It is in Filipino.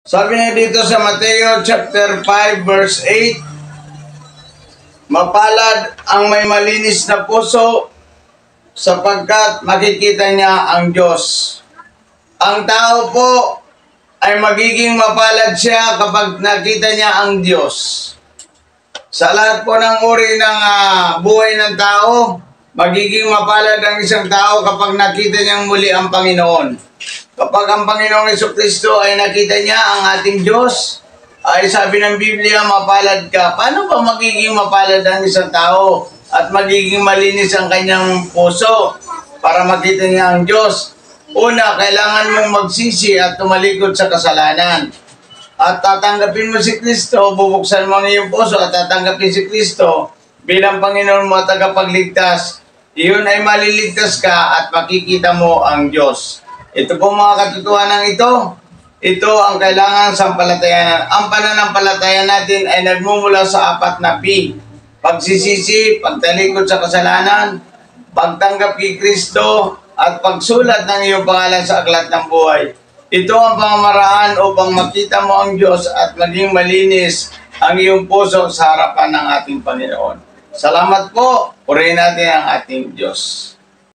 Sabi niya dito sa Mateo chapter 5 verse 8, mapalad ang may malinis na puso sapagkat makikita niya ang Diyos. Ang tao po ay magiging mapalad siya kapag nakita niya ang Diyos. Sa lahat po ng uri ng buhay ng tao, magiging mapalad ang isang tao kapag nakita niyang muli ang Panginoon. Kapag ang Panginoong Jesucristo ay nakita niya ang ating Diyos, ay sabi ng Biblia, mapalad ka. Paano ba magiging mapalad ang isang tao at magiging malinis ang kanyang puso para makita niya ang Diyos? Una, kailangan mong magsisi at tumalikod sa kasalanan. At tatanggapin mo si Kristo, bubuksan mo ang iyong puso at tatanggapin si Kristo bilang Panginoon mo at tagapagligtas. Iyon ay maliligtas ka at makikita mo ang Diyos. Ito po mga katotohanan ito. Ito ang kailangan sampalatayanan. Ang pananampalataya natin ay nagmumula sa 4 na P. Pagsisisi, pagtalikod sa kasalanan, pagtanggap kay Kristo, at pagsulat ng iyong pangalan sa aklat ng buhay. Ito ang pamamaraan upang makita mo ang Diyos at maging malinis ang iyong puso sa harapan ng ating Panginoon. Salamat po. Purihin natin ang ating Diyos.